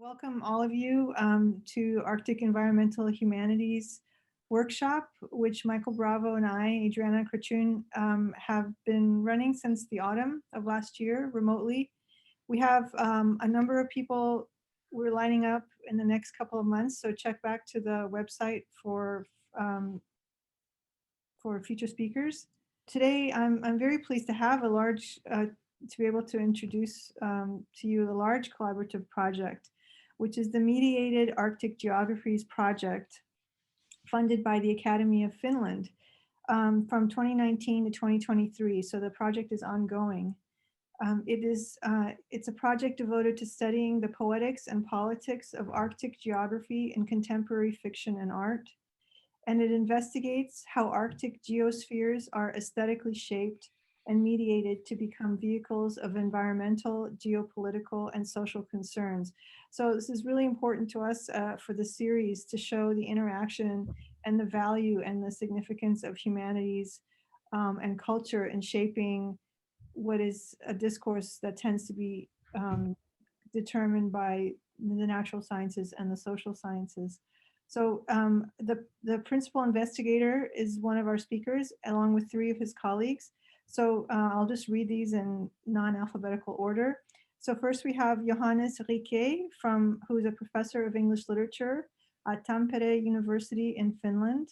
Welcome all of you to Arctic Environmental Humanities workshop, which Michael Bravo and I, Adriana Krachun, have been running since the autumn of last year remotely. We have a number of people we're lining up in the next couple of months, so check back to the website for future speakers. Today, I'm very pleased to have a large, to be able to introduce to you a large collaborative project, which is the Mediated Arctic Geographies Project, funded by the Academy of Finland from 2019 to 2023. So the project is ongoing. It's a project devoted to studying the poetics and politics of Arctic geography in contemporary fiction and art. And it investigates how Arctic geospheres are aesthetically shaped and mediated to become vehicles of environmental, geopolitical, and social concerns. So this is really important to us for the series to show the interaction and the value and the significance of humanities and culture in shaping what is a discourse that tends to be determined by the natural sciences and the social sciences. So the principal investigator is one of our speakers, along with three of his colleagues. So I'll just read these in non-alphabetical order. So first we have Johannes Rike, who is a professor of English literature at Tampere University in Finland.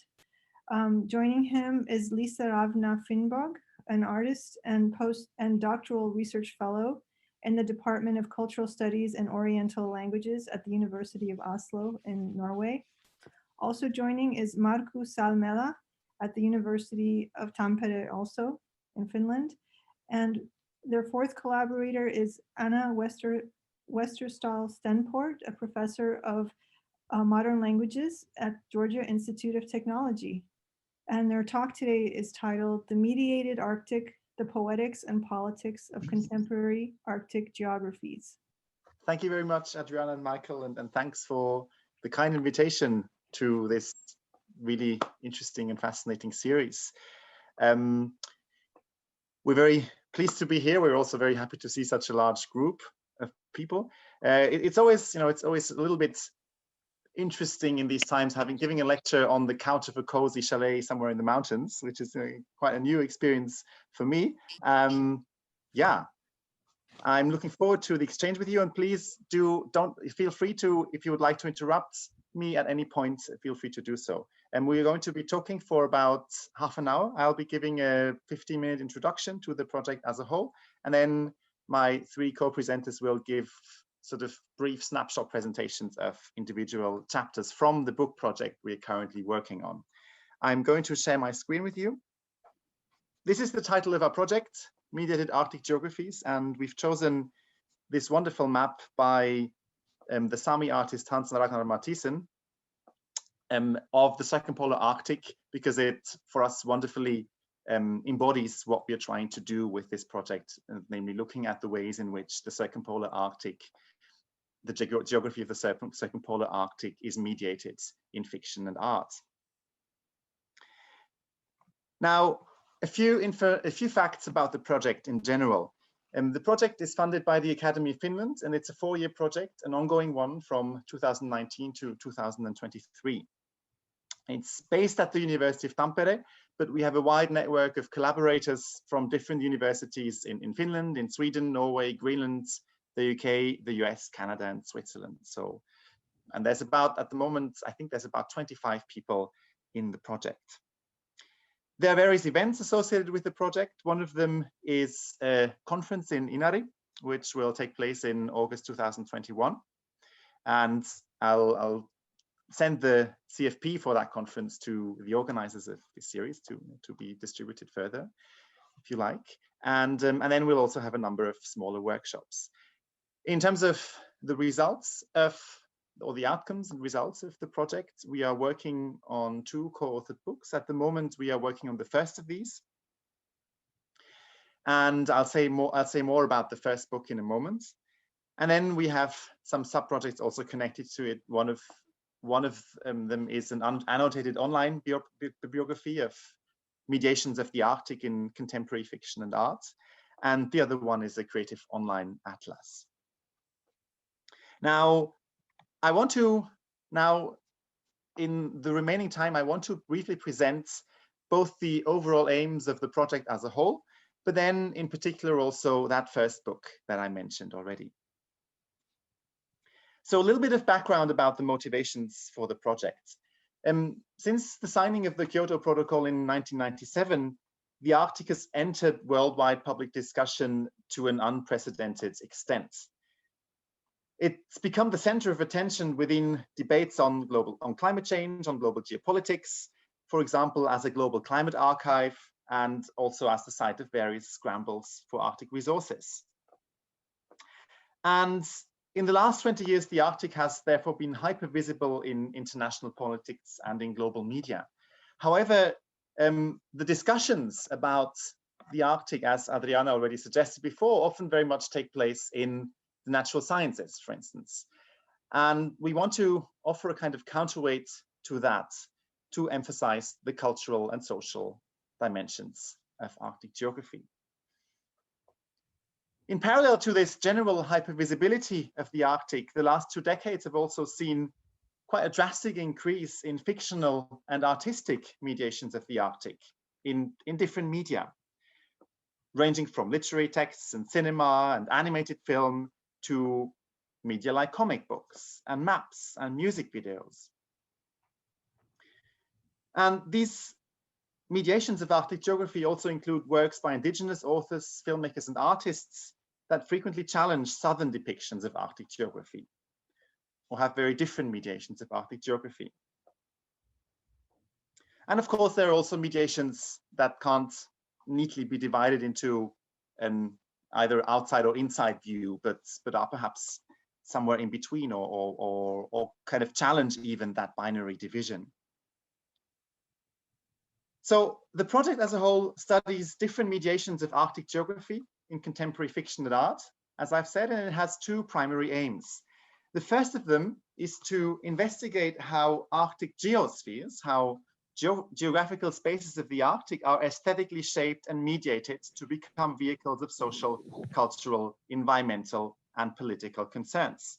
Joining him is Lisa Ravna Finnbog, an artist and doctoral research fellow in the Department of Cultural Studies and Oriental Languages at the University of Oslo in Norway. Also joining is Markku Salmela at the University of Tampere, also in Finland. And their fourth collaborator is Anna Westerstall Stenport, a professor of modern languages at Georgia Institute of Technology. And their talk today is titled The Mediated Arctic, the Poetics and Politics of Contemporary Arctic Geographies. Thank you very much, Adriana and Michael, and thanks for the kind invitation to this really interesting and fascinating series. We're very pleased to be here. We're also very happy to see such a large group of people. It's always a little bit interesting in these times giving a lecture on the couch of a cozy chalet somewhere in the mountains, which is quite a new experience for me. Yeah, I'm looking forward to the exchange with you, and please don't feel free to, if you would like to interrupt me at any point, feel free to do so. And we're going to be talking for about half an hour. I'll be giving a 15-minute introduction to the project as a whole, and then my three co-presenters will give sort of brief snapshot presentations of individual chapters from the book project we're currently working on. I'm going to share my screen with you. This is the title of our project, Mediated Arctic Geographies, and we've chosen this wonderful map by the Sami artist Hans Ragnar Mathisen of the circumpolar Arctic, because it, for us, wonderfully embodies what we are trying to do with this project, namely looking at the ways in which the circumpolar Arctic, the geography of the circumpolar Arctic, is mediated in fiction and art. Now, a few facts about the project in general. The project is funded by the Academy of Finland, and it's a 4-year project, an ongoing one from 2019 to 2023. It's based at the University of Tampere, but we have a wide network of collaborators from different universities in Finland, in Sweden, Norway, Greenland, the UK, the US, Canada, and Switzerland. So, and there's about, at the moment, I think there's about 25 people in the project. There are various events associated with the project. One of them is a conference in Inari, which will take place in August 2021. And I'll send the CFP for that conference to the organizers of this series to be distributed further, if you like. And then we'll also have a number of smaller workshops. In terms of the results or the outcomes and results of the project, we are working on 2 co-authored books. At the moment, we are working on the first of these. And I'll say more about the first book in a moment. And then we have some sub-projects also connected to it. One of them is an annotated online bibliography of mediations of the Arctic in contemporary fiction and art. And the other one is a creative online atlas. Now, I want to now, in the remaining time, I want to briefly present both the overall aims of the project as a whole, but then in particular also that first book that I mentioned already. So a little bit of background about the motivations for the project. Since the signing of the Kyoto Protocol in 1997, the Arctic has entered worldwide public discussion to an unprecedented extent. It's become the center of attention within debates on climate change, on global geopolitics, for example, as a global climate archive, and also as the site of various scrambles for Arctic resources. And in the last 20 years, the Arctic has therefore been hyper visible in international politics and in global media. However, the discussions about the Arctic, as Adriana already suggested before, often very much take place in the natural sciences, for instance. And we want to offer a kind of counterweight to that, to emphasize the cultural and social dimensions of Arctic geography. In parallel to this general hypervisibility of the Arctic, the last 2 decades have also seen quite a drastic increase in fictional and artistic mediations of the Arctic in different media, ranging from literary texts and cinema and animated film to media like comic books and maps and music videos. And these mediations of Arctic geography also include works by indigenous authors, filmmakers, and artists that frequently challenge Southern depictions of Arctic geography, or have very different mediations of Arctic geography. And of course, there are also mediations that can't neatly be divided into an either outside or inside view, but are perhaps somewhere in between, or kind of challenge even that binary division. So the project as a whole studies different mediations of Arctic geography in contemporary fiction and art, as I've said, and it has 2 primary aims. The first of them is to investigate how Arctic geospheres, how geographical spaces of the Arctic are aesthetically shaped and mediated to become vehicles of social, cultural, environmental, and political concerns.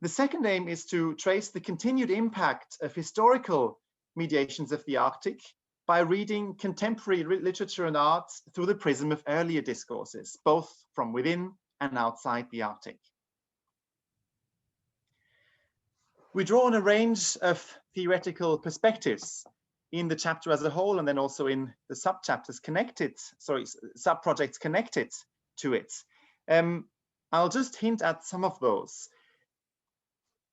The second aim is to trace the continued impact of historical mediations of the Arctic by reading contemporary literature and art through the prism of earlier discourses, both from within and outside the Arctic. We draw on a range of theoretical perspectives in the chapter as a whole, and then also in the sub-projects connected to it. I'll just hint at some of those.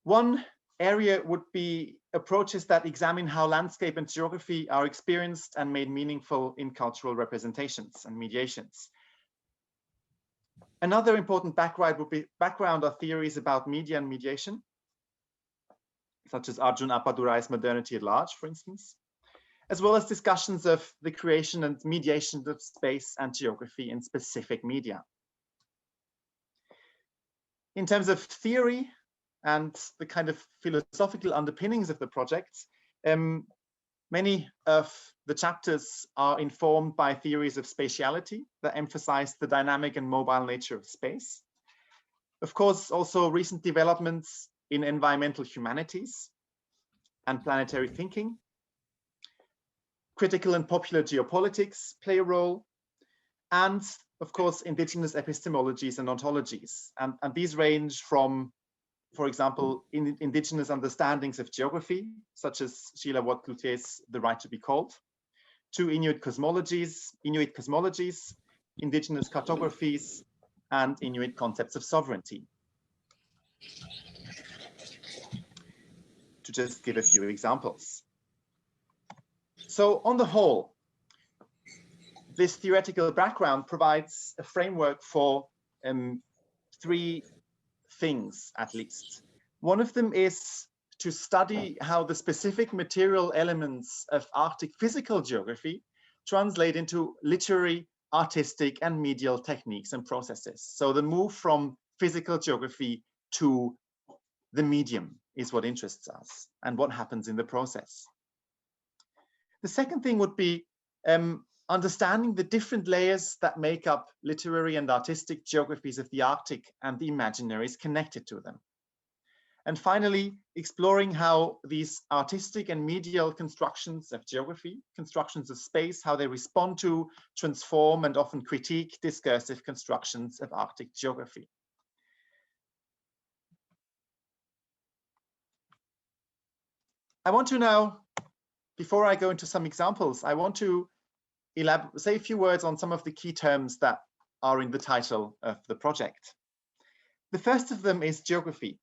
One area would be approaches that examine how landscape and geography are experienced and made meaningful in cultural representations and mediations. Another important background are theories about media and mediation, such as Arjun Appadurai's Modernity at Large, for instance, as well as discussions of the creation and mediation of space and geography in specific media. In terms of theory and the kind of philosophical underpinnings of the project, many of the chapters are informed by theories of spatiality that emphasize the dynamic and mobile nature of space. Of course, also recent developments in environmental humanities and planetary thinking. Critical and popular geopolitics play a role, and of course, indigenous epistemologies and ontologies. And these range from, for example, indigenous understandings of geography, such as Sheila Watt-Cloutier's The Right to be Called, to Inuit cosmologies, indigenous cartographies, and Inuit concepts of sovereignty, to just give a few examples. So on the whole, this theoretical background provides a framework for 3 things, at least. One of them is to study how the specific material elements of Arctic physical geography translate into literary, artistic, and medial techniques and processes. So the move from physical geography to the medium is what interests us and what happens in the process. The second thing would be understanding the different layers that make up literary and artistic geographies of the Arctic and the imaginaries connected to them. And finally, exploring how these artistic and medial constructions of geography, constructions of space, how they respond to, transform, and often critique discursive constructions of Arctic geography. I want to now, before I go into some examples, I want to say a few words on some of the key terms that are in the title of the project. The first of them is geography.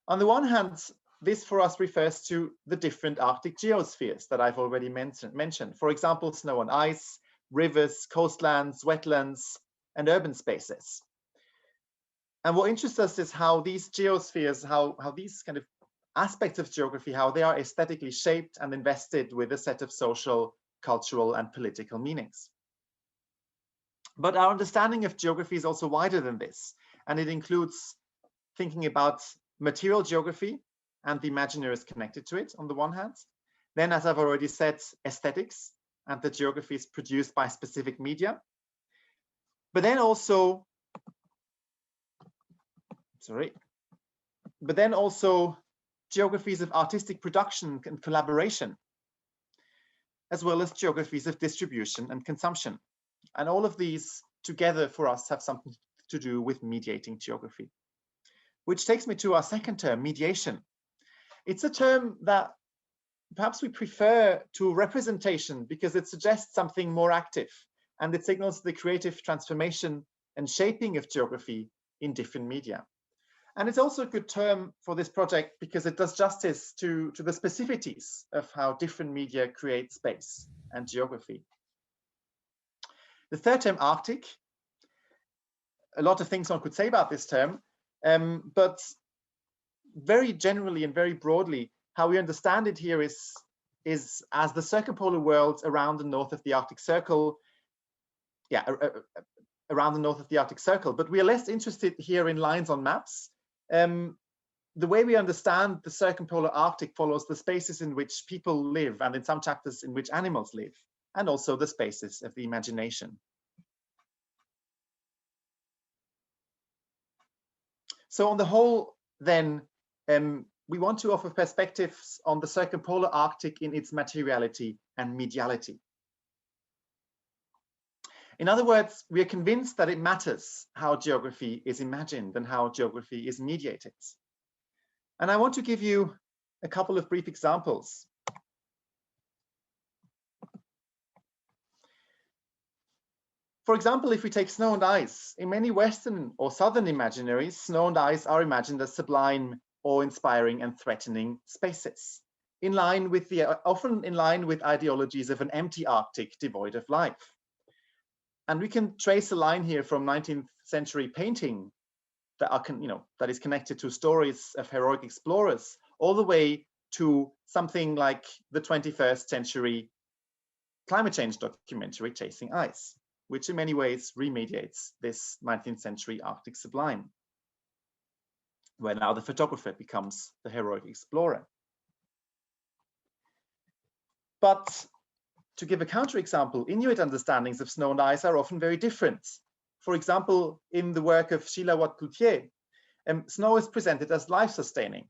On the one hand, this for us refers to the different Arctic geospheres that I've already mentioned. For example, snow and ice, rivers, coastlands, wetlands, and urban spaces. And what interests us is how these geospheres, how these kind of aspects of geography, how they are aesthetically shaped and invested with a set of social, cultural, and political meanings. But our understanding of geography is also wider than this, and it includes thinking about material geography and the imaginaries connected to it on the one hand. Then, as I've already said, aesthetics and the geographies produced by specific media. But then also, geographies of artistic production and collaboration, as well as geographies of distribution and consumption. And all of these together for us have something to do with mediating geography. Which takes me to our second term, mediation. It's a term that perhaps we prefer to representation because it suggests something more active and it signals the creative transformation and shaping of geography in different media. And it's also a good term for this project because it does justice to the specificities of how different media create space and geography. The third term, Arctic. A lot of things one could say about this term. But very generally and very broadly, how we understand it here is as the circumpolar world around the north of the Arctic Circle. Yeah, around the north of the Arctic Circle. But we are less interested here in lines on maps. The way we understand the circumpolar Arctic follows the spaces in which people live, and in some chapters in which animals live, and also the spaces of the imagination. So on the whole, then, we want to offer perspectives on the circumpolar Arctic in its materiality and mediality. In other words, we are convinced that it matters how geography is imagined and how geography is mediated. And I want to give you a couple of brief examples. For example, if we take snow and ice, in many Western or Southern imaginaries, snow and ice are imagined as sublime, awe-inspiring and threatening spaces, often in line with ideologies of an empty Arctic devoid of life. And we can trace a line here from 19th century painting that is connected to stories of heroic explorers, all the way to something like the 21st century climate change documentary, Chasing Ice, which in many ways remediates this 19th century Arctic sublime, where now the photographer becomes the heroic explorer. But to give a counterexample, Inuit understandings of snow and ice are often very different. For example, in the work of Sheila Watt-Cloutier, snow is presented as life-sustaining.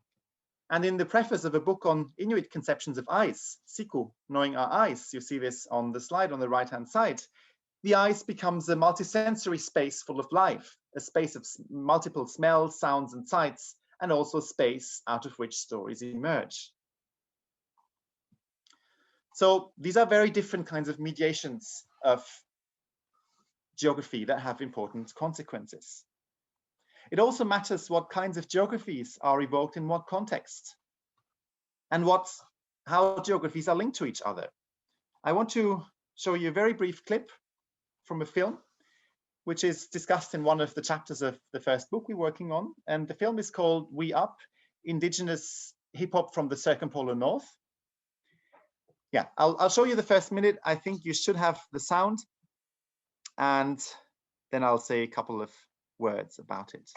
And in the preface of a book on Inuit conceptions of ice, Siku, Knowing Our Ice, you see this on the slide on the right-hand side, the ice becomes a multisensory space full of life, a space of multiple smells, sounds, and sights, and also space out of which stories emerge. So these are very different kinds of mediations of geography that have important consequences. It also matters what kinds of geographies are evoked in what context, and how geographies are linked to each other. I want to show you a very brief clip from a film, which is discussed in one of the chapters of the first book we're working on. And the film is called We Up, Indigenous Hip Hop from the Circumpolar North. Yeah, I'll show you the first minute. I think you should have the sound, and then I'll say a couple of words about it.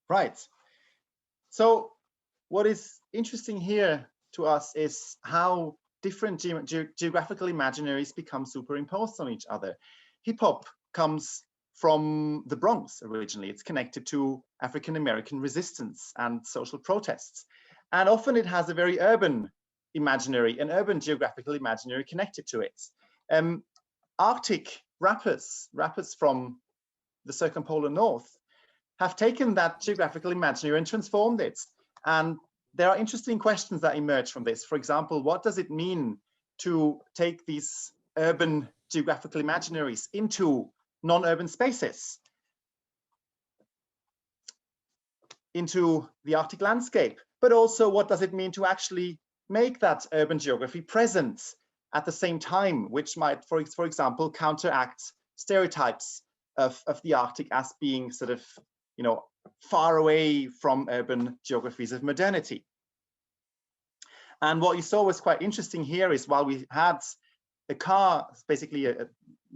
Right. So what is interesting here to us is how different geographical imaginaries become superimposed on each other. Hip hop comes from the Bronx originally. It's connected to African American resistance and social protests. And often it has a very urban imaginary, an urban geographical imaginary connected to it. Arctic rappers from the circumpolar north have taken that geographical imaginary and transformed it. And there are interesting questions that emerge from this. For example, what does it mean to take these urban geographical imaginaries into non-urban spaces, into the Arctic landscape? But also, what does it mean to actually make that urban geography present at the same time, which might, for example, counteract stereotypes of the Arctic as being sort of, you know, far away from urban geographies of modernity. And what you saw was quite interesting here is while we had a car, basically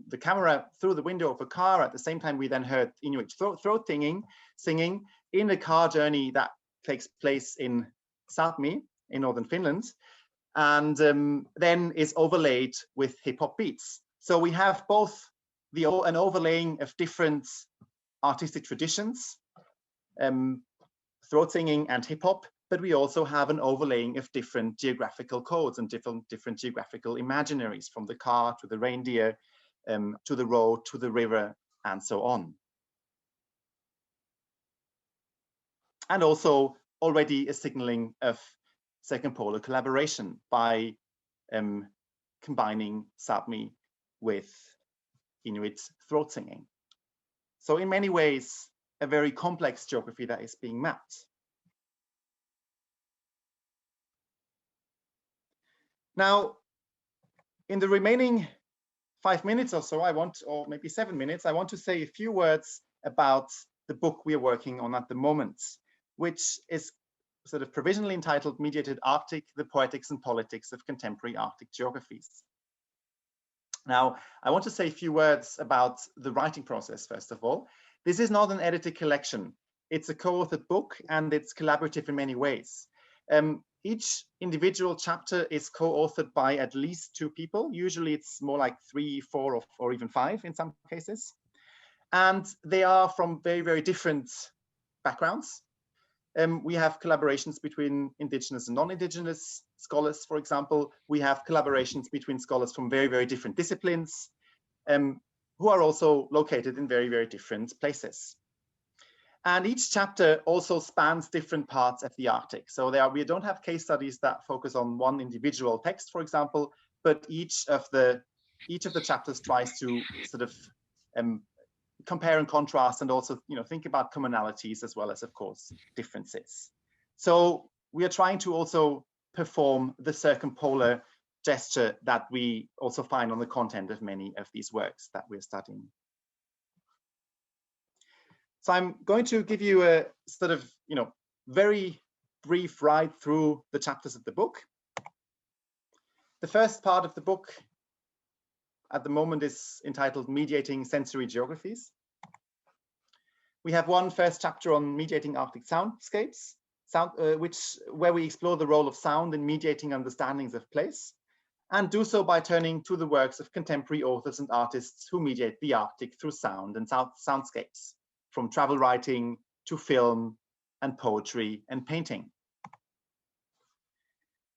the camera through the window of a car, at the same time we then heard Inuit throat singing in a car journey that takes place in Sápmi in northern Finland, and then is overlaid with hip hop beats. So we have both an overlaying of different artistic traditions, throat singing and hip hop, but we also have an overlaying of different geographical codes and different geographical imaginaries, from the car to the reindeer, to the road, to the river, and so on. And also already a signaling of circumpolar collaboration by combining Sápmi with Inuit throat singing. So in many ways, a very complex geography that is being mapped. Now, in the remaining 5 minutes or so, or maybe 7 minutes, I want to say a few words about the book we are working on at the moment, which is sort of provisionally entitled Mediated Arctic, the Poetics and Politics of Contemporary Arctic Geographies. Now, I want to say a few words about the writing process, first of all. This is not an edited collection. It's a co-authored book, and it's collaborative in many ways. Each individual chapter is co-authored by at least 2 people. Usually it's more like 3, 4, or even 5 in some cases. And they are from very, very different backgrounds. We have collaborations between indigenous and non-indigenous scholars, for example. We have collaborations between scholars from very, very different disciplines, who are also located in very, very different places. And each chapter also spans different parts of the Arctic. So we don't have case studies that focus on one individual text, for example, but each of the chapters tries to sort of compare and contrast, and also, you know, think about commonalities as well as, of course, differences. So we are trying to also perform the circumpolar gesture that we also find on the content of many of these works that we're studying. So I'm going to give you a sort of, you know, very brief ride through the chapters of the book. The first part of the book at the moment is entitled Mediating Sensory Geographies. We have one first chapter on mediating Arctic soundscapes, where we explore the role of sound in mediating understandings of place, and do so by turning to the works of contemporary authors and artists who mediate the Arctic through sound and soundscapes, from travel writing to film and poetry and painting.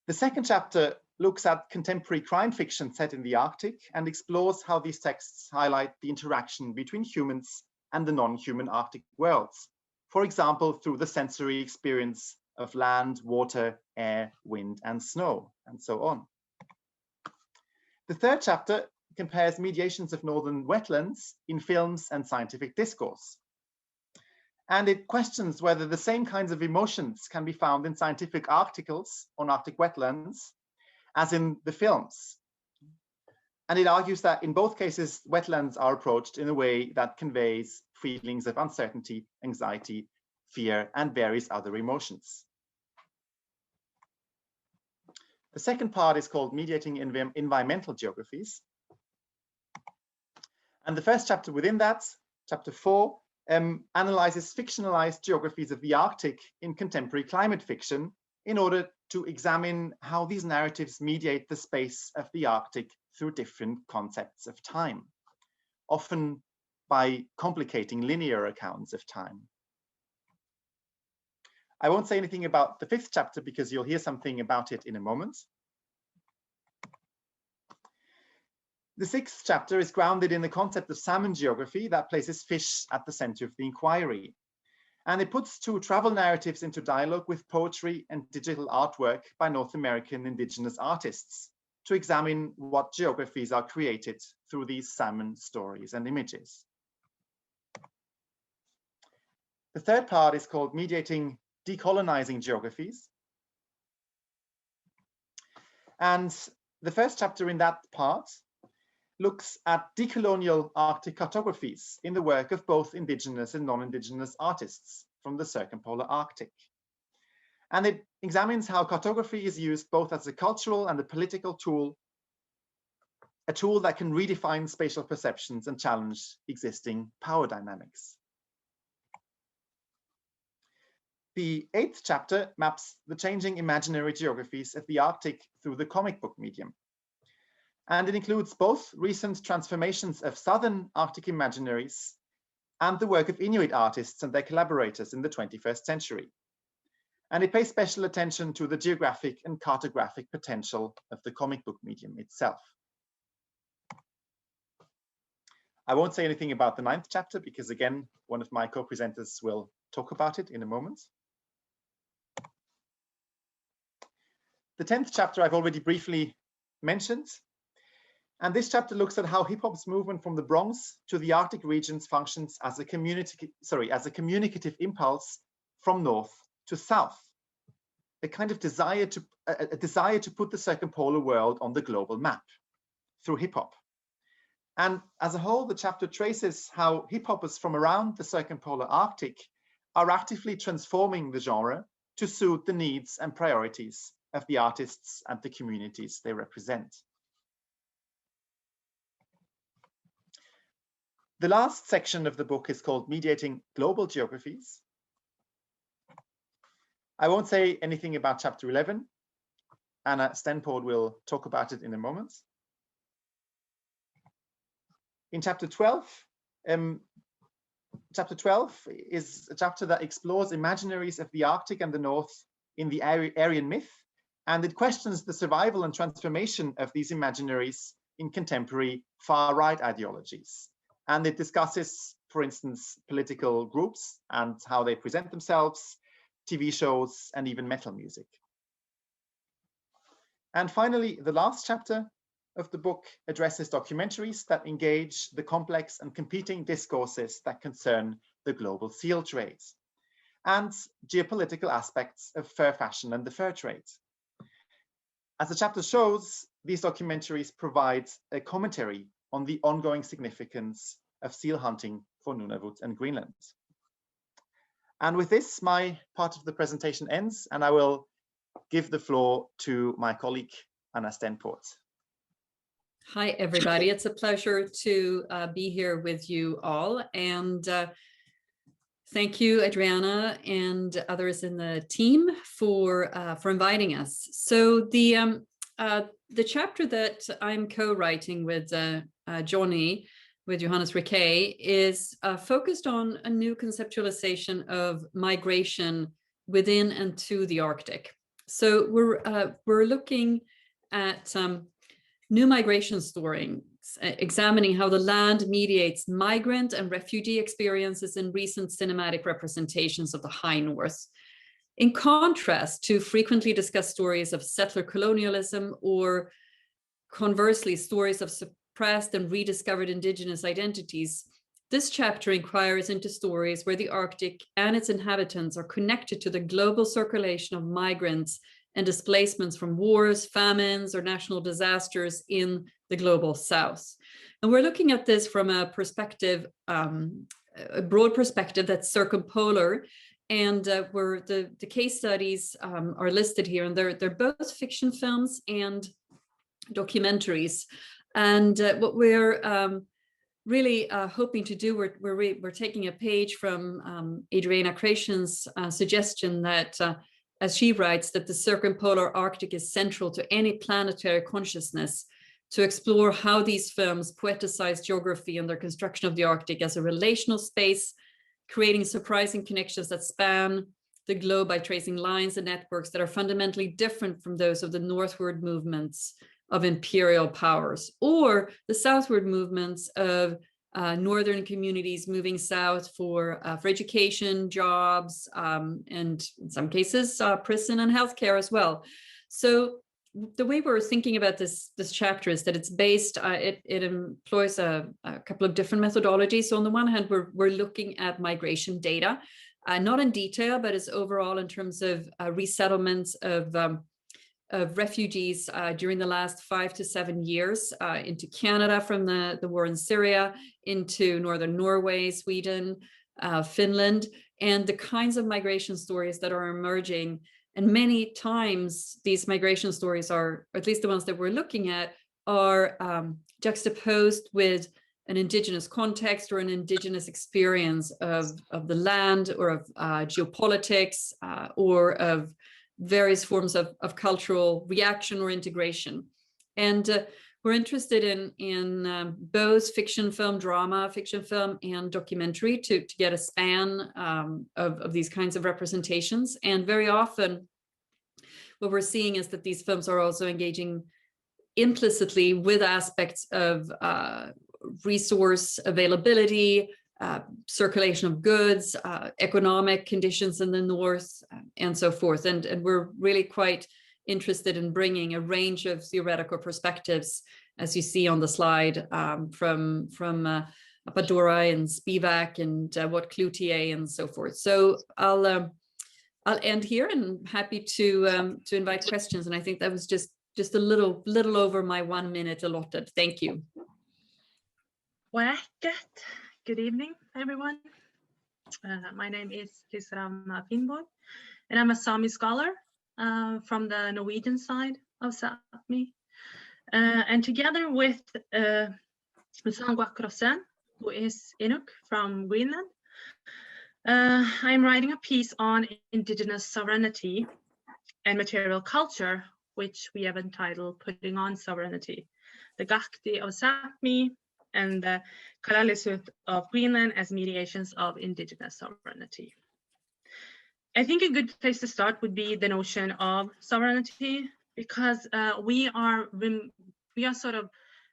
The second chapter looks at contemporary crime fiction set in the Arctic and explores how these texts highlight the interaction between humans and the non-human Arctic worlds, for example, through the sensory experience of land, water, air, wind, and snow, and so on. The third chapter compares mediations of northern wetlands in films and scientific discourse. And it questions whether the same kinds of emotions can be found in scientific articles on Arctic wetlands as in the films. And it argues that in both cases, wetlands are approached in a way that conveys feelings of uncertainty, anxiety, fear, and various other emotions. The second part is called Mediating Environmental Geographies. And the first chapter within that, chapter 4, analyzes fictionalized geographies of the Arctic in contemporary climate fiction in order to examine how these narratives mediate the space of the Arctic through different concepts of time, often by complicating linear accounts of time. I won't say anything about the fifth chapter because you'll hear something about it in a moment. The sixth chapter is grounded in the concept of salmon geography that places fish at the center of the inquiry. And it puts two travel narratives into dialogue with poetry and digital artwork by North American indigenous artists to examine what geographies are created through these salmon stories and images. The third part is called Mediating Decolonizing Geographies. And the first chapter in that part looks at decolonial Arctic cartographies in the work of both indigenous and non-indigenous artists from the circumpolar Arctic. And it examines how cartography is used both as a cultural and a political tool, a tool that can redefine spatial perceptions and challenge existing power dynamics. The eighth chapter maps the changing imaginary geographies of the Arctic through the comic book medium. And it includes both recent transformations of southern Arctic imaginaries and the work of Inuit artists and their collaborators in the 21st century. And it pays special attention to the geographic and cartographic potential of the comic book medium itself. I won't say anything about the ninth chapter because, again, one of my co-presenters will talk about it in a moment. The 10th chapter I've already briefly mentioned. And this chapter looks at how hip-hop's movement from the Bronx to the Arctic regions functions as a communicative impulse from north to south, a kind of desire to put the circumpolar world on the global map through hip-hop. And as a whole, the chapter traces how hip-hoppers from around the circumpolar Arctic are actively transforming the genre to suit the needs and priorities of the artists and the communities they represent. The last section of the book is called Mediating Global Geographies. I won't say anything about chapter 11. Anna Stenpord will talk about it in a moment. In chapter 12 is a chapter that explores imaginaries of the Arctic and the North in the Aryan myth, and it questions the survival and transformation of these imaginaries in contemporary far-right ideologies. And it discusses, for instance, political groups and how they present themselves, TV shows, and even metal music. And finally, the last chapter of the book addresses documentaries that engage the complex and competing discourses that concern the global seal trade and geopolitical aspects of fur fashion and the fur trade. As the chapter shows, these documentaries provide a commentary on the ongoing significance of seal hunting for Nunavut and Greenland. And with this, my part of the presentation ends, and I will give the floor to my colleague, Anna Stenport. Hi, everybody. It's a pleasure to be here with you all. And thank you, Adriana, and others in the team for inviting us. So the chapter that I'm co-writing with Johnny, with Johannes Riquet, is focused on a new conceptualization of migration within and to the Arctic. So we're looking at new migration stories, examining how the land mediates migrant and refugee experiences in recent cinematic representations of the High North, in contrast to frequently discussed stories of settler colonialism, or conversely, stories of suppressed and rediscovered indigenous identities. This chapter inquires into stories where the Arctic and its inhabitants are connected to the global circulation of migrants and displacements from wars, famines, or national disasters in the global south. And we're looking at this from a perspective, a broad perspective that's circumpolar. And where the case studies are listed here, and they're both fiction films and documentaries. And what we're really hoping to do, we're taking a page from Adriana Creation's suggestion that, as she writes, that the circumpolar Arctic is central to any planetary consciousness, to explore how these films poeticize geography and their construction of the Arctic as a relational space, creating surprising connections that span the globe by tracing lines and networks that are fundamentally different from those of the northward movements of imperial powers, or the southward movements of northern communities moving south for education, jobs, and in some cases, prison and healthcare as well. So the way we're thinking about this chapter is that it's based, it employs a couple of different methodologies. So on the one hand, we're looking at migration data, not in detail, but as overall in terms of resettlements of refugees during the last 5 to 7 years into Canada from the war in Syria, into northern Norway, Sweden, Finland, and the kinds of migration stories that are emerging. And many times these migration stories are, or at least the ones that we're looking at, are juxtaposed with an indigenous context or an indigenous experience of the land, or of geopolitics, or of various forms of cultural reaction or integration. And we're interested in both fiction film, drama, fiction film, and documentary to get a span of these kinds of representations. And very often what we're seeing is that these films are also engaging implicitly with aspects of resource availability, circulation of goods, economic conditions in the north, and so forth. And we're really quite interested in bringing a range of theoretical perspectives, as you see on the slide, from Apadora and Spivak and what Cloutier and so forth. So I'll end here, and happy to invite questions. And I think that was just a little over my 1 minute allotted. Thank you. Good evening, everyone. My name is Lisa Finnborg, and I'm a Sami scholar from the Norwegian side of Sápmi. And together with Sangwa Krossen, who is Inuk from Greenland, I'm writing a piece on indigenous sovereignty and material culture, which we have entitled Putting on Sovereignty, the Gakti of Sápmi and the Kalaallisut of Greenland as mediations of indigenous sovereignty. I think a good place to start would be the notion of sovereignty, because we are sort of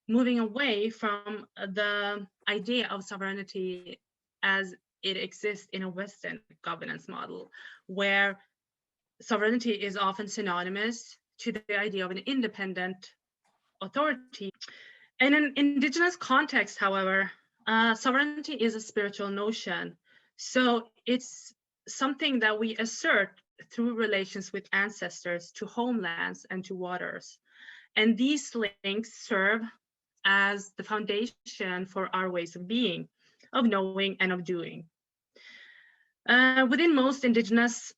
moving away from the idea of sovereignty as it exists in a Western governance model, where sovereignty is often synonymous to the idea of an independent authority. In an indigenous context, however, sovereignty is a spiritual notion. So it's something that we assert through relations with ancestors to homelands and to waters. And these links serve as the foundation for our ways of being, of knowing, and of doing. Within most indigenous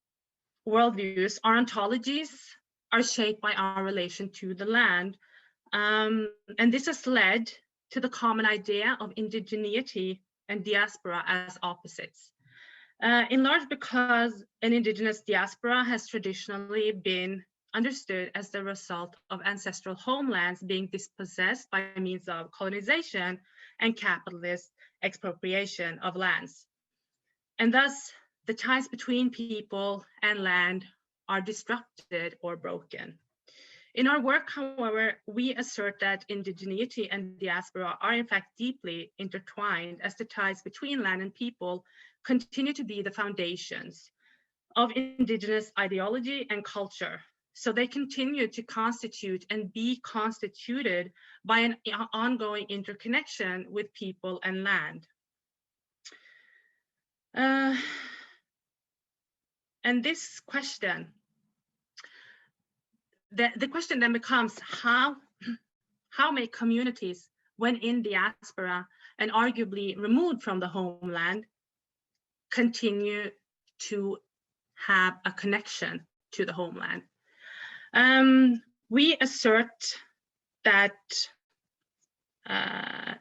worldviews, our ontologies are shaped by our relation to the land. And this has led to the common idea of indigeneity and diaspora as opposites. In large because an indigenous diaspora has traditionally been understood as the result of ancestral homelands being dispossessed by means of colonization and capitalist expropriation of lands. And thus, the ties between people and land are disrupted or broken. In our work, however, we assert that indigeneity and diaspora are in fact deeply intertwined, as the ties between land and people continue to be the foundations of indigenous ideology and culture. So they continue to constitute and be constituted by an ongoing interconnection with people and land. And this question, the question then becomes, how may communities, when in diaspora and arguably removed from the homeland, continue to have a connection to the homeland? We assert that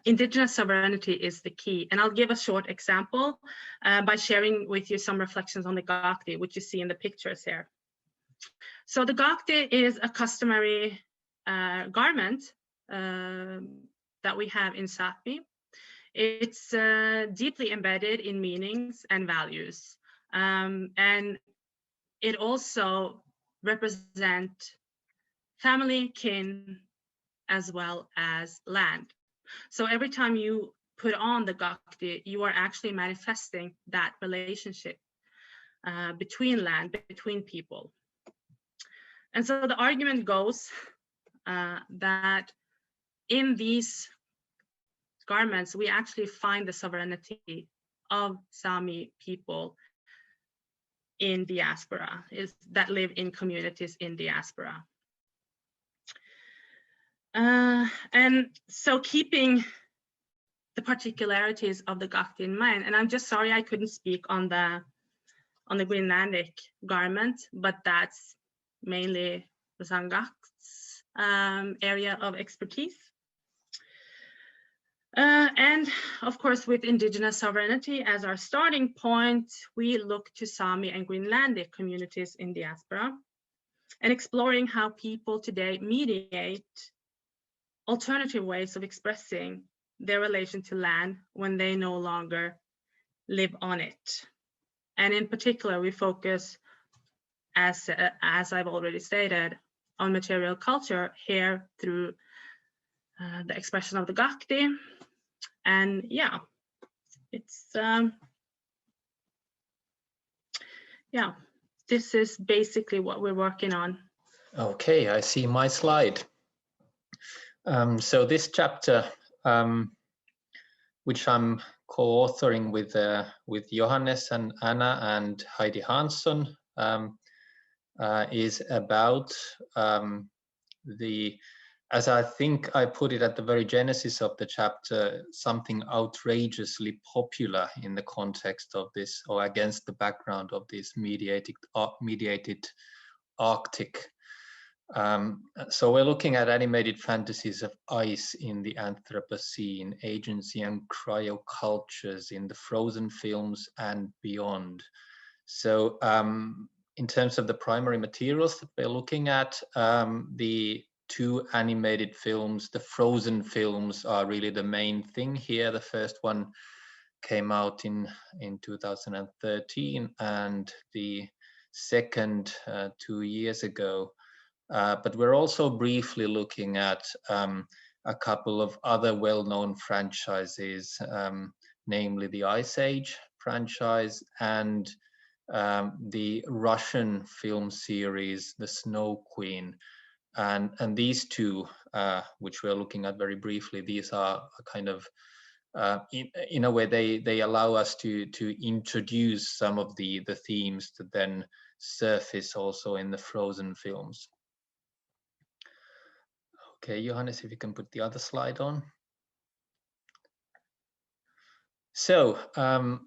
indigenous sovereignty is the key. And I'll give a short example by sharing with you some reflections on the gakti, which you see in the pictures here. So the gakti is a customary garment that we have in Sápmi. It's deeply embedded in meanings and values. And it also represents family, kin, as well as land. So every time you put on the gakti, you are actually manifesting that relationship between land, between people. And so the argument goes that in these garments, we actually find the sovereignty of Sami people in diaspora, that live in communities in diaspora. And so keeping the particularities of the gakti in mind, and I'm just sorry I couldn't speak on the Greenlandic garment, but that's mainly Zangak's area of expertise. And of course, with indigenous sovereignty as our starting point, we look to Sami and Greenlandic communities in diaspora and exploring how people today mediate alternative ways of expressing their relation to land when they no longer live on it. And in particular, we focus, as I've already stated, on material culture here through the expression of the gakti. And yeah, it's, yeah, this is basically what we're working on. Okay, I see my slide. So this chapter, which I'm co-authoring with Johannes and Anna and Heidi Hansson, is about as I think I put it at the very genesis of the chapter, something outrageously popular in the context of this, or against the background of this mediated Arctic. So we're looking at animated fantasies of ice in the Anthropocene, agency and cryocultures in the frozen films and beyond. So in terms of the primary materials that we're looking at, the two animated films, the frozen films, are really the main thing here. The first one came out in 2013 and the second 2 years ago. But we're also briefly looking at a couple of other well-known franchises, namely the Ice Age franchise and the Russian film series, The Snow Queen. And these two, which we're looking at very briefly, these are kind of, in a way, they allow us to introduce some of the themes that then surface also in the frozen films. Okay, Johannes, if you can put the other slide on. So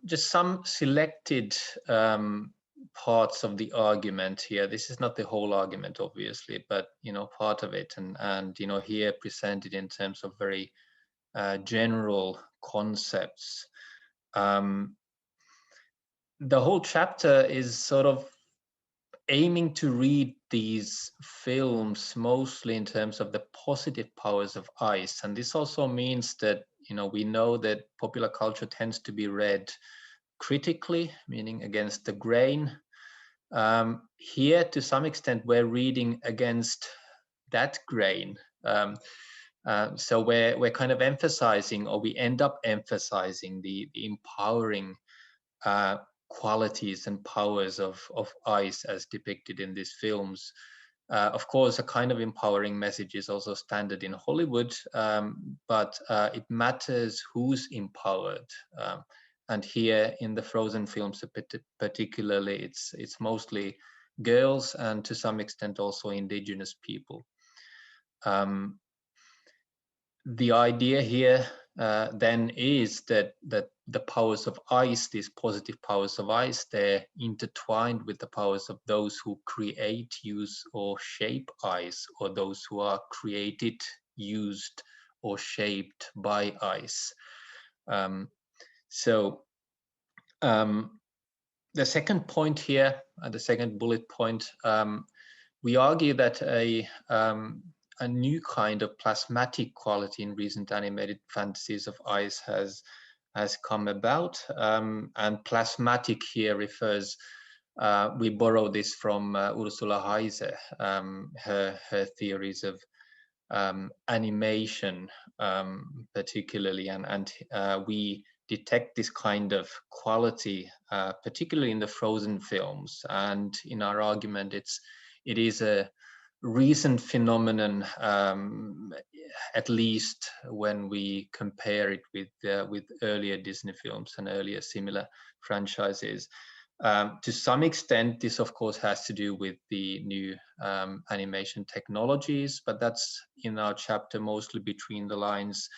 just some selected parts of the argument here. This is not the whole argument, obviously, but part of it, and here presented in terms of very general concepts. The whole chapter is sort of aiming to read these films mostly in terms of the positive powers of ice, and this also means that we know that popular culture tends to be read critically, meaning against the grain, Here, to some extent, we're reading against that grain. So we're kind of emphasizing, or we end up emphasizing the empowering qualities and powers of ice as depicted in these films. Of course, a kind of empowering message is also standard in Hollywood, but it matters who's empowered. And here in the Frozen films, particularly, it's mostly girls and to some extent also indigenous people. The idea here then is that the powers of ice, these positive powers of ice, they're intertwined with the powers of those who create, use, or shape ice, or those who are created, used, or shaped by ice. The second point here, the second bullet point, we argue that a new kind of plasmatic quality in recent animated fantasies of ice has come about. And plasmatic here refers, we borrow this from Ursula Heise, her theories of animation particularly, and we detect this kind of quality, particularly in the Frozen films. And in our argument, it is a recent phenomenon, at least when we compare it with earlier Disney films and earlier similar franchises. To some extent, this of course has to do with the new animation technologies, but that's in our chapter mostly between the lines.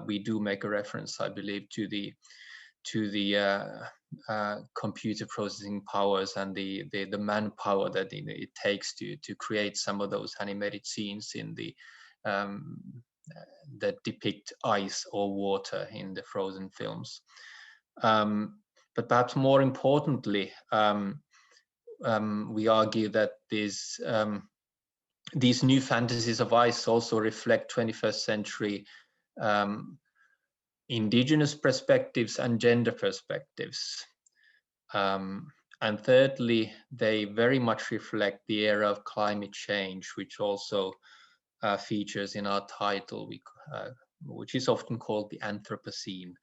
We do make a reference, I believe, to the computer processing powers and the manpower that it takes to create some of those animated scenes in the that depict ice or water in the Frozen films. But perhaps more importantly, we argue that these new fantasies of ice also reflect 21st century indigenous perspectives and gender perspectives. And thirdly, they very much reflect the era of climate change, which also features in our title, which is often called the Anthropocene.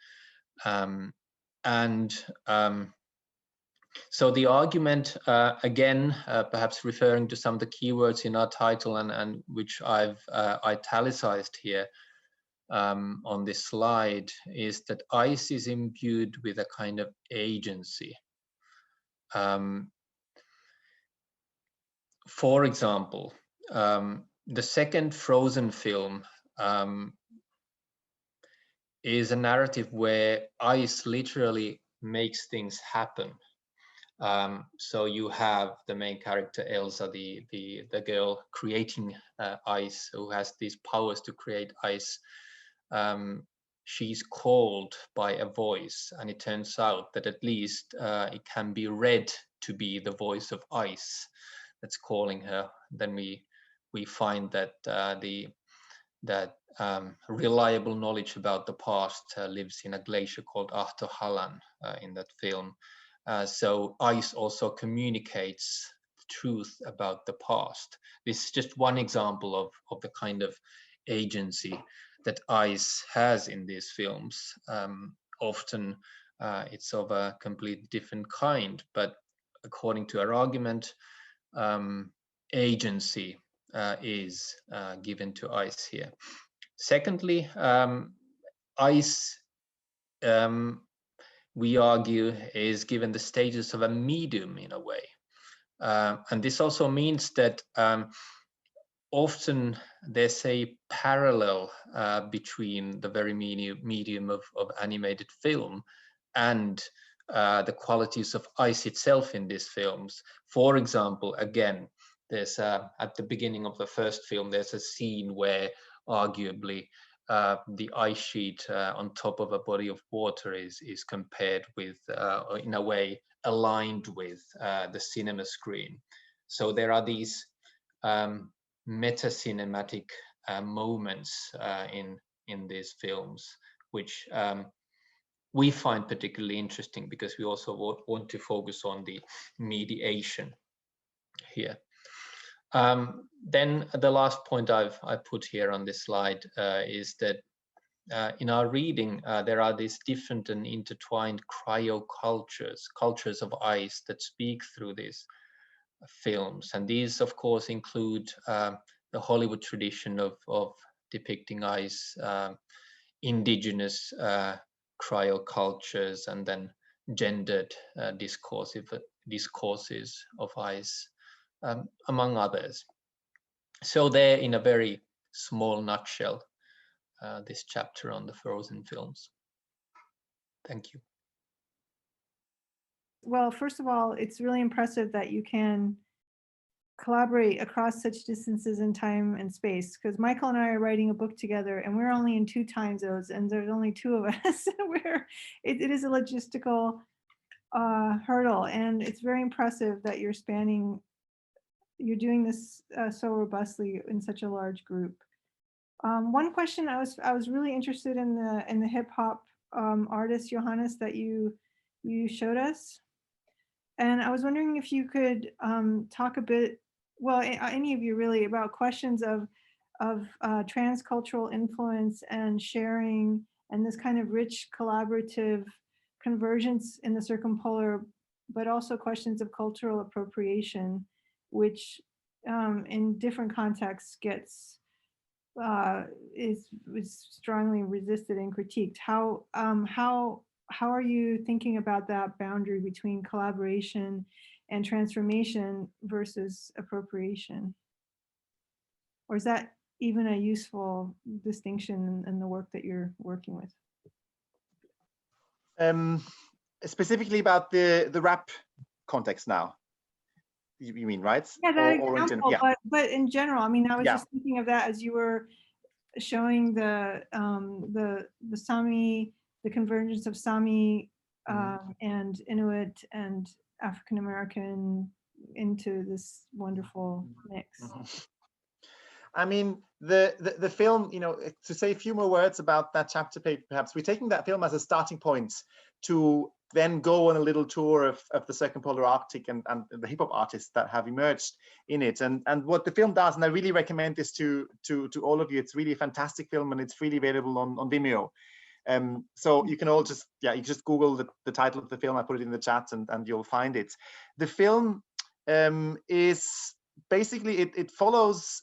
So the argument, again, perhaps referring to some of the keywords in our title and which I've italicized here on this slide, is that ice is imbued with a kind of agency. For example, the second Frozen film is a narrative where ice literally makes things happen. So you have the main character Elsa, the girl creating ice, who has these powers to create ice. She's called by a voice, and it turns out that at least it can be read to be the voice of ice that's calling her. Then we find that reliable knowledge about the past lives in a glacier called Ahtohallan in that film. So ice also communicates the truth about the past. This is just one example of the kind of agency that ice has in these films. Often it's of a completely different kind, but according to our argument, agency is given to ice here. Secondly, ice, we argue, is given the status of a medium in a way. And this also means that often there's a parallel between the very medium of animated film and the qualities of ice itself in these films. For example, again, there's at the beginning of the first film, there's a scene where arguably the ice sheet on top of a body of water is compared with, in a way, aligned with the cinema screen. So there are these meta-cinematic moments in these films, which we find particularly interesting, because we also want to focus on the mediation here. Then the last point I put here on this slide is that in our reading, there are these different and intertwined cryocultures, cultures of ice that speak through these films. And these, of course, include the Hollywood tradition of depicting ice, indigenous cryocultures, and then gendered discourses of ice, among others. So there, in a very small nutshell, this chapter on the frozen films. Thank you. Well, first of all, it's really impressive that you can collaborate across such distances in time and space, because Michael and I are writing a book together and we're only in 2 time zones and there's only 2 of us. Where it is a logistical hurdle, and it's very impressive that you're doing this so robustly in such a large group. One question, I was really interested in the hip hop artist Johannes that you showed us, and I was wondering if you could talk a bit, well, any of you really, about questions of transcultural influence and sharing, and this kind of rich collaborative convergence in the circumpolar, but also questions of cultural appropriation, which in different contexts is strongly resisted and critiqued. How are you thinking about that boundary between collaboration and transformation versus appropriation? Or is that even a useful distinction in the work that you're working with? Specifically about the rap context now, you mean, right? Yeah, that or example, yeah. but in general, I mean, I was Yeah. just thinking of that as you were showing the Sami, the convergence of Sami and Inuit and African American into this wonderful mix. I mean, the film, you know, to say a few more words about that chapter, perhaps we're taking that film as a starting point to then go on a little tour of the circumpolar Arctic and the hip hop artists that have emerged in it. And what the film does, and I really recommend this to all of you, it's really a fantastic film and it's freely available on Vimeo. So you can all just, you just Google the title of the film, I put it in the chat, and you'll find it. The film is basically, it follows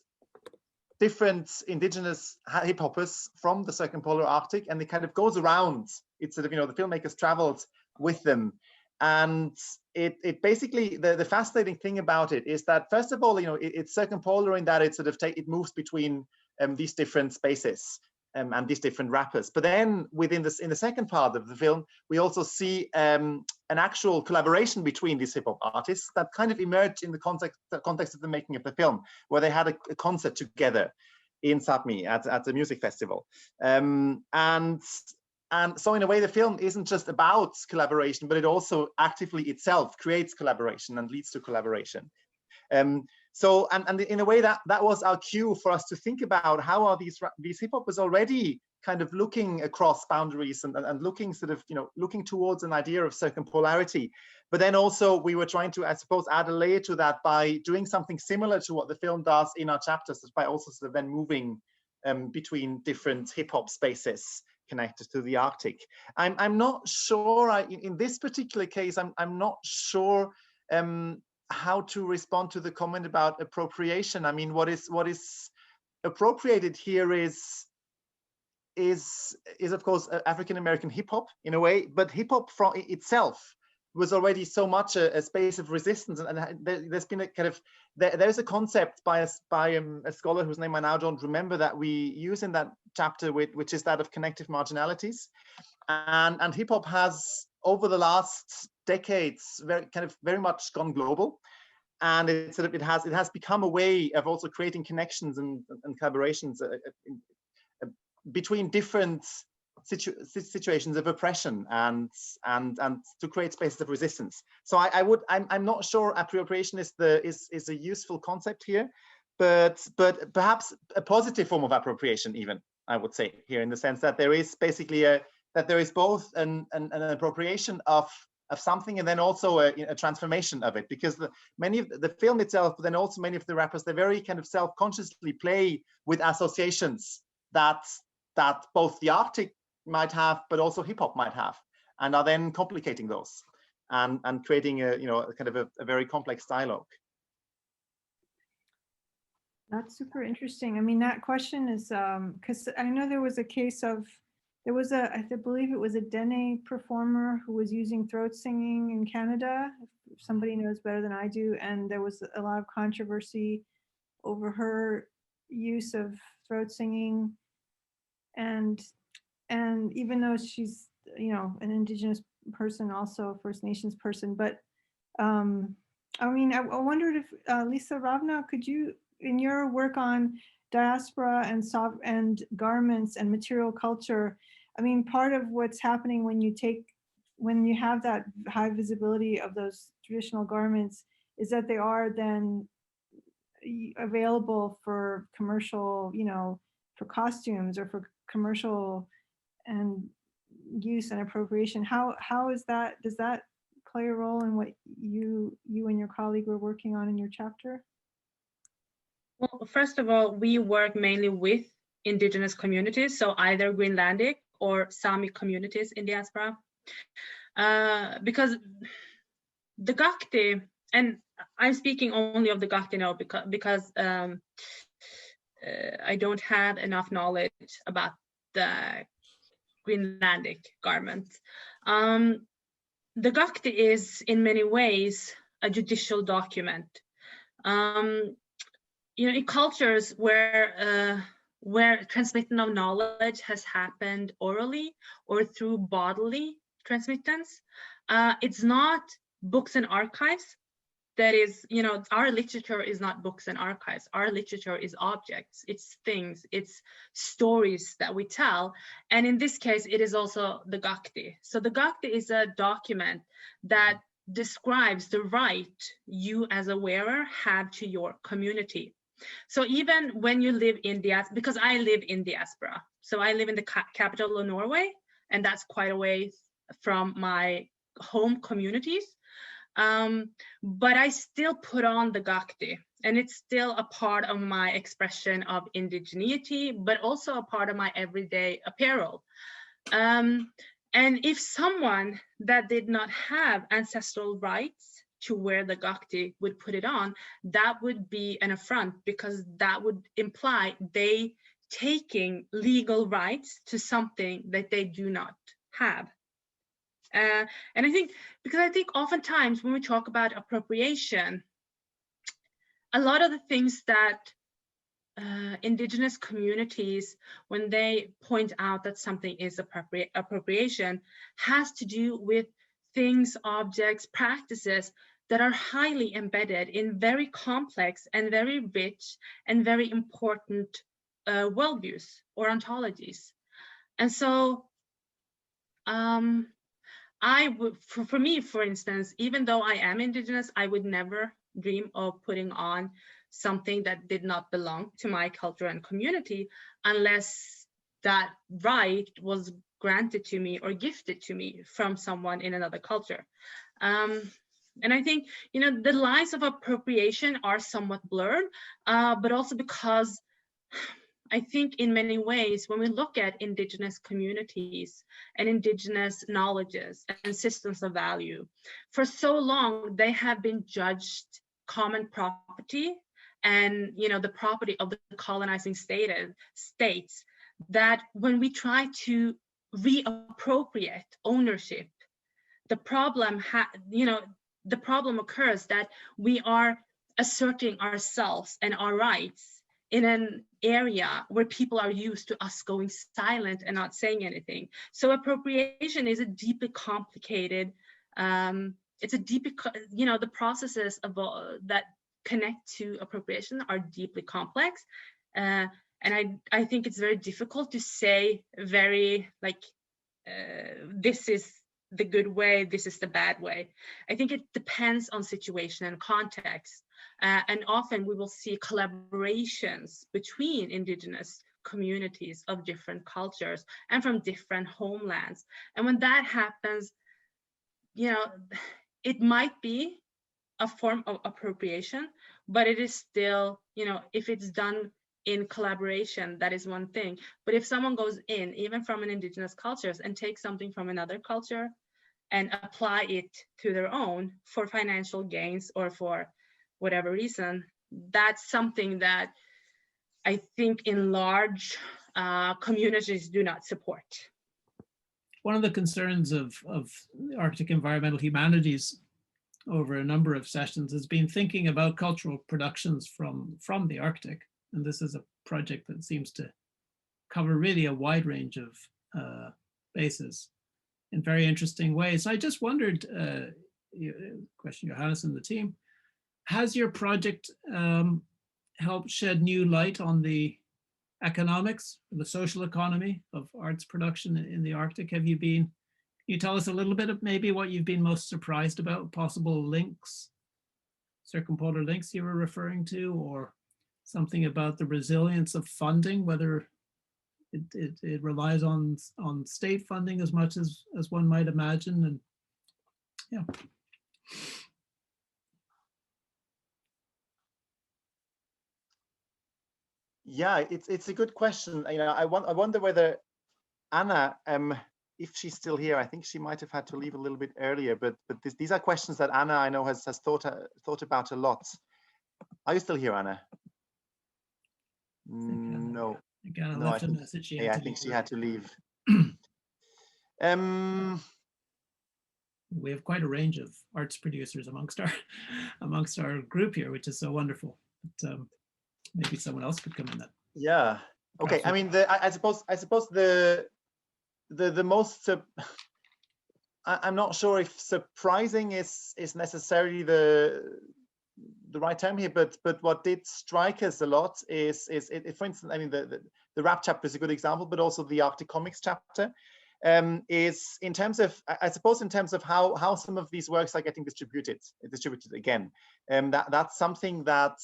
different indigenous hip hoppers from the circumpolar Arctic, and it kind of goes around. It's sort of, you know, the filmmakers traveled with them, and it basically, the fascinating thing about it is that, first of all, you know, it's circumpolar in that it sort of it moves between these different spaces and these different rappers. But then within this, in the second part of the film, we also see an actual collaboration between these hip hop artists that kind of emerged in the context of the making of the film, where they had a concert together in Sápmi at the music festival. And so in a way, the film isn't just about collaboration, but it also actively itself creates collaboration and leads to collaboration. So, and in a way, that was our cue for us to think about how are these hip hoppers already kind of looking across boundaries and looking sort of, you know, looking towards an idea of circumpolarity. But then also we were trying to, I suppose, add a layer to that by doing something similar to what the film does in our chapters, by also sort of then moving between different hip hop spaces connected to the Arctic. I'm not sure, in this particular case, I'm not sure how to respond to the comment about appropriation. I mean, what is appropriated here is of course African American hip hop in a way, but hip hop from itself was already so much a space of resistance, and there's been a kind of there's a concept by a scholar whose name I now don't remember that we use in that chapter, which is that of connective marginalities, and hip hop has over the last decades very much gone global, and it has become a way of also creating connections and collaborations between different situations of oppression and to create spaces of resistance. So I'm not sure appropriation is a useful concept here, but perhaps a positive form of appropriation even, I would say here, in the sense that there is basically that there is both an appropriation of something and then also a transformation of it, because many of the film itself, but then also many of the rappers, they very kind of self-consciously play with associations that both the Arctic might have, but also hip hop might have, and are then complicating those and creating a kind of a very complex dialogue. That's super interesting. I mean, that question is because I know there was a case of, I believe it was a Dene performer who was using throat singing in Canada. If somebody knows better than I do, and there was a lot of controversy over her use of throat singing, and even though she's an Indigenous person, also a First Nations person, but I mean, I wondered if Lisa Ravna, could you, in your work on diaspora and garments and material culture, I mean, part of what's happening when you have that high visibility of those traditional garments is that they are then available for commercial, for costumes or for commercial and use and appropriation. How is that? Does that play a role in what you and your colleague were working on in your chapter? Well, first of all, we work mainly with Indigenous communities, so either Greenlandic or Sami communities in diaspora, because the Gakti, and I'm speaking only of the Gakti now because I don't have enough knowledge about the Greenlandic garments. The Gakti is in many ways a judicial document. In cultures where transmission of knowledge has happened orally or through bodily transmittance, it's not books and archives. That is, our literature is not books and archives. Our literature is objects, it's things, it's stories that we tell. And in this case, it is also the Gakti. So the Gakti is a document that describes the right you as a wearer have to your community. So even when you live in diaspora, because I live in diaspora, so I live in the capital of Norway, and that's quite a way from my home communities. But I still put on the Gakti, and it's still a part of my expression of indigeneity, but also a part of my everyday apparel. And if someone that did not have ancestral rights to wear the Gakti would put it on, that would be an affront, because that would imply they taking legal rights to something that they do not have. And I think oftentimes when we talk about appropriation, a lot of the things that Indigenous communities, when they point out that something is appropriation, has to do with things, objects, practices that are highly embedded in very complex and very rich and very important worldviews or ontologies. And so I would, for me, for instance, even though I am Indigenous, I would never dream of putting on something that did not belong to my culture and community unless that right was granted to me or gifted to me from someone in another culture. And I think, the lines of appropriation are somewhat blurred, but also because I think in many ways, when we look at Indigenous communities and Indigenous knowledges and systems of value, for so long, they have been judged common property and, the property of the colonizing states, that when we try to reappropriate ownership, the problem occurs that we are asserting ourselves and our rights in an area where people are used to us going silent and not saying anything. So appropriation is a deeply complicated, the processes of that connect to appropriation are deeply complex. And I think it's very difficult to say this is the good way, this is the bad way. I think it depends on situation and context. And often we will see collaborations between Indigenous communities of different cultures and from different homelands. And when that happens, you know, it might be a form of appropriation, but it is still, you know, if it's done in collaboration, that is one thing. But if someone goes in, even from an indigenous cultures, and takes something from another culture and apply it to their own for financial gains or for whatever reason, that's something that I think in large communities do not support. One of the concerns of Arctic environmental humanities over a number of sessions has been thinking about cultural productions from the Arctic. And this is a project that seems to cover really a wide range of bases in very interesting ways. I just wondered, question Johannes and the team, has your project helped shed new light on the economics, the social economy of arts production in the Arctic? Have you been, can you tell us a little bit of maybe what you've been most surprised about, possible links, circumpolar links you were referring to, or something about the resilience of funding, whether it relies on state funding as much as one might imagine? And yeah. Yeah, it's a good question. You know, I wonder whether Anna, if she's still here, I think she might have had to leave a little bit earlier. But these are questions that Anna, I know, has thought about a lot. Are you still here, Anna? No. Again, I No, left a message. Yeah, I think she had to leave. We have quite a range of arts producers amongst our group here, which is so wonderful. But, maybe someone else could come in then. Yeah. Okay. I mean, I suppose the most I'm not sure if surprising is necessarily the right term here, but what did strike us a lot is for instance, I mean, the rap chapter is a good example, but also the Arctic comics chapter is in terms of, I suppose, in terms of how some of these works are getting distributed again. That's something that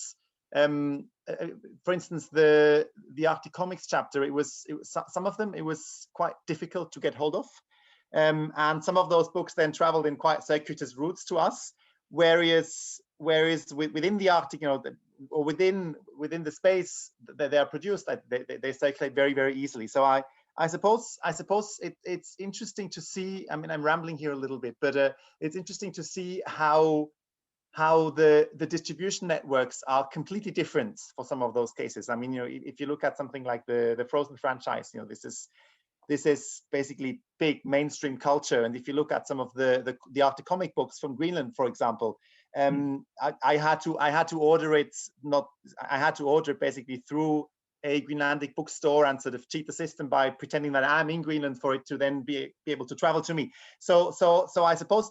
for instance, the Arctic comics chapter, it was some of them, it was quite difficult to get hold of, and some of those books then traveled in quite circuitous routes to us, whereas within the Arctic, you know, or within the space that they are produced, they circulate very, very easily. So I suppose it's interesting to see. I mean, I'm rambling here a little bit, but it's interesting to see how the distribution networks are completely different for some of those cases. I mean, you know, if you look at something like the Frozen franchise, you know, this is basically big mainstream culture. And if you look at some of the Arctic comic books from Greenland, for example, I had to order it. I had to order it basically through a Greenlandic bookstore and sort of cheat the system by pretending that I'm in Greenland for it to then be able to travel to me. So I suppose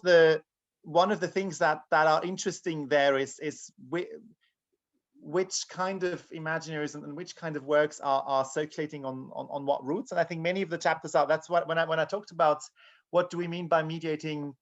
one of the things that are interesting there is which kind of imaginaries and which kind of works are circulating on what routes. And I think many of the chapters are, that's what when I talked about what do we mean by mediating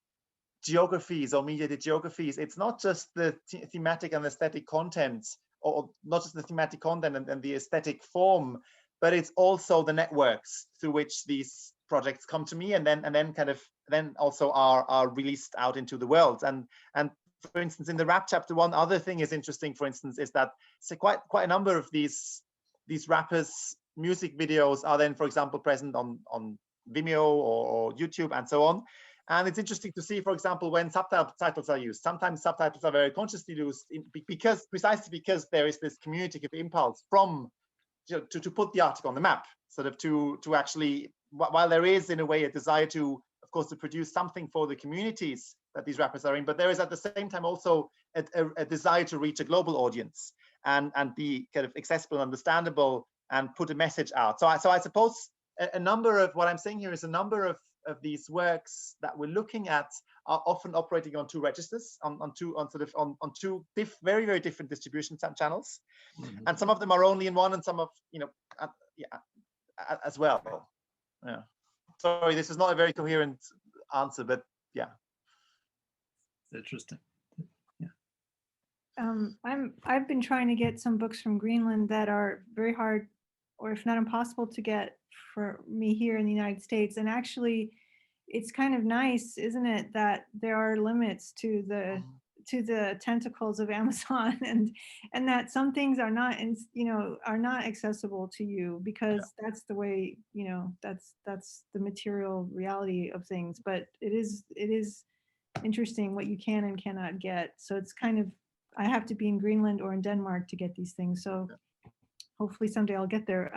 geographies or mediated geographies, it's not just the thematic and aesthetic content, or not just the thematic content and the aesthetic form, but it's also the networks through which these projects come to me and then also are released out into the world. And for instance, in the rap chapter, one other thing is interesting, for instance, is that quite a number of these rappers' music videos are then, for example, present on Vimeo or YouTube and so on. And it's interesting to see, for example, when subtitles are used. Sometimes subtitles are very consciously used precisely because there is this communicative impulse to put the Arctic on the map, sort of to actually, while there is in a way a desire to, of course, to produce something for the communities that these rappers are in, but there is at the same time also a desire to reach a global audience and be kind of accessible and understandable and put a message out. So I suppose a number of what I'm saying here is a number of these works that we're looking at are often operating on two registers, on two very, very different distribution channels. Mm-hmm. And some of them are only in one, and some of, you know, as well. Yeah. Sorry, this is not a very coherent answer, but yeah. It's interesting. Yeah. I've been trying to get some books from Greenland that are very hard or if not impossible to get for me here in the United States. And actually, it's kind of nice, isn't it, that there are limits to the tentacles of Amazon, and that some things are not, are not accessible to you, because that's the way, that's the material reality of things. But it is interesting what you can and cannot get. So it's kind of, I have to be in Greenland or in Denmark to get these things. So hopefully someday I'll get there.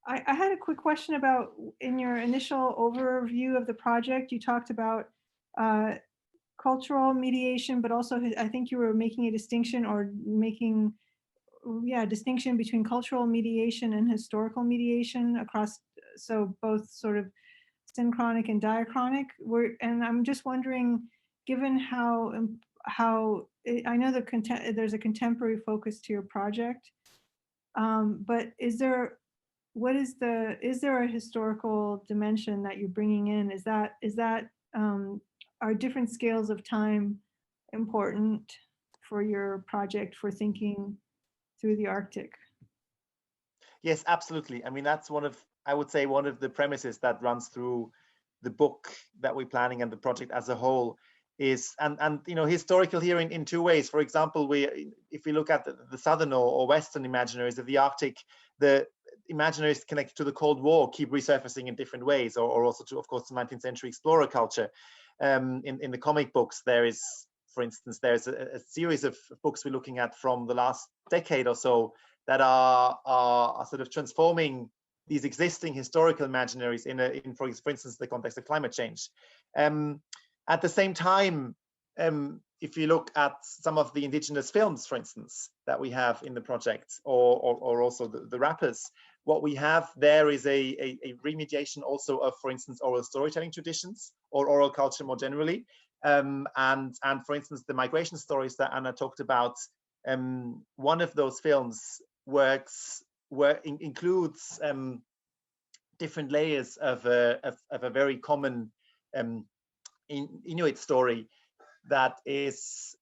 I had a quick question about, in your initial overview of the project, you talked about cultural mediation, but also I think you were making a distinction, or making, distinction between cultural mediation and historical mediation across, so both sort of synchronic and diachronic. And I'm just wondering, given how I know there's a contemporary focus to your project, but is there a historical dimension that you're bringing in? Is that are different scales of time important for your project, for thinking through the Arctic? Yes, absolutely. I mean, that's I would say one of the premises that runs through the book that we're planning and the project as a whole is, and historical here in two ways. For example, if we look at the southern or western imaginaries of the Arctic, the imaginaries connected to the Cold War keep resurfacing in different ways, or also to, of course, the 19th century explorer culture. In the comic books, there is, for instance, there's a series of books we're looking at from the last decade or so that are sort of transforming these existing historical imaginaries in for instance, the context of climate change. At the same time, if you look at some of the indigenous films, for instance, that we have in the project, or also the rappers, what we have there is a remediation also of, for instance, oral storytelling traditions or oral culture more generally. And for instance, the migration stories that Anna talked about, one of those films includes different layers of a very common Inuit story that is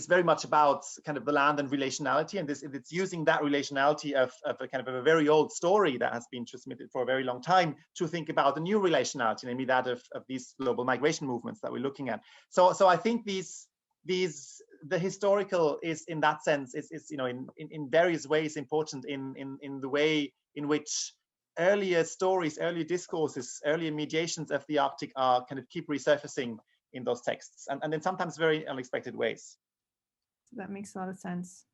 very much about kind of the land and relationality, and it's using that relationality of a kind of a very old story that has been transmitted for a very long time to think about a new relationality, namely that of these global migration movements that we're looking at. So I think the historical is, in that sense, is in various ways important in the way in which earlier stories, earlier discourses, earlier mediations of the Arctic are kind of keep resurfacing in those texts, and in sometimes very unexpected ways. That makes a lot of sense.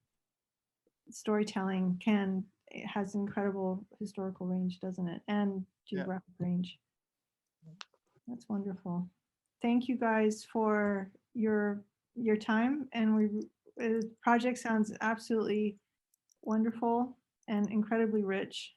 Storytelling has incredible historical range, doesn't it? And geographic range. That's wonderful. Thank you guys for your time, and the project sounds absolutely wonderful and incredibly rich,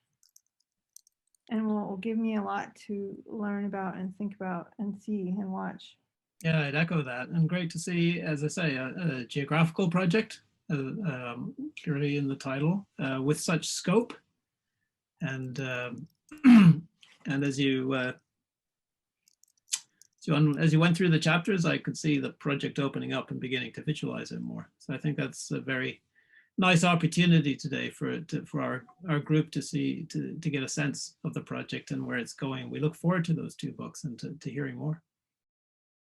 and will give me a lot to learn about and think about and see and watch. Yeah, I'd echo that. And great to see, as I say, a geographical project, clearly in the title, with such scope. And and as you went through the chapters, I could see the project opening up and beginning to visualize it more. So I think that's a very nice opportunity today for our group to get a sense of the project and where it's going. We look forward to those two books and to hearing more.